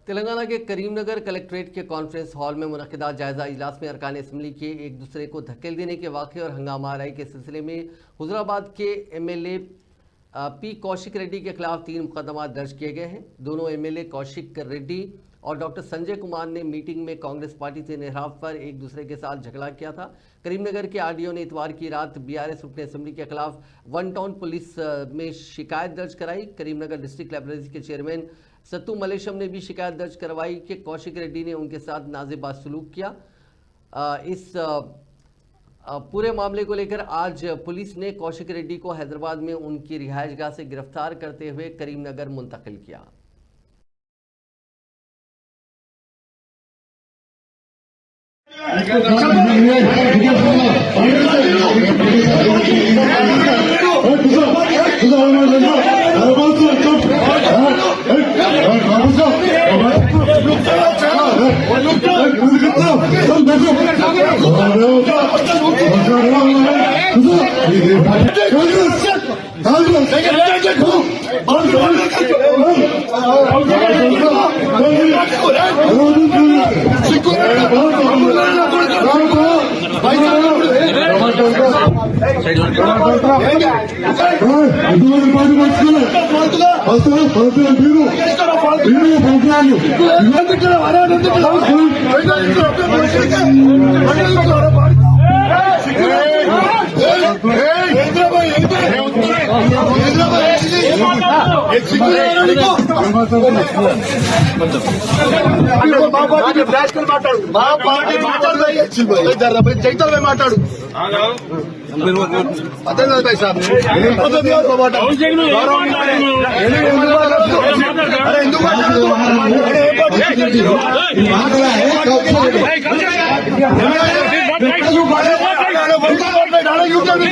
तेलंगाना के करीमनगर कलेक्ट्रेट के conference hall में मुनक्किदा जायजा इजलास में अरकान असम्बली के एक दूसरे को धक्केल देने के वाक़े और हंगामा आराई के सिलसिले में हुजराबाद के एमएलए पी कौशिक रेड्डी के खिलाफ 3 मुकदमा दर्ज किए गए हैं। दोनों एमएलए कौशिक रेड्डी और डॉक्टर संजय कुमार ने मीटिंग में कांग्रेस पार्टी से इन्हिराफ पर एक दूसरे के साथ झगड़ा किया था। करीमनगर के आरडीओ ने इतवार की रात बीआरएस रुकन असम्बली के खिलाफ वन टाउन पुलिस में शिकायत दर्ज कराई। करीमनगर डिस्ट्रिक्ट लाइब्रेरी के चेयरमैन सत्तू मलेशम ने भी शिकायत दर्ज करवाई कि कौशिक रेड्डी ने उनके साथ नाज़ेबा सलूक किया। इस पूरे मामले को लेकर आज पुलिस ने कौशिक रेड्डी को हैदराबाद में उनकी रिहायशगाह से गिरफ्तार करते हुए करीमनगर मुंतकिल किया। మాట్లాడు అదే భాయ్ సాబ్ ఎందుకు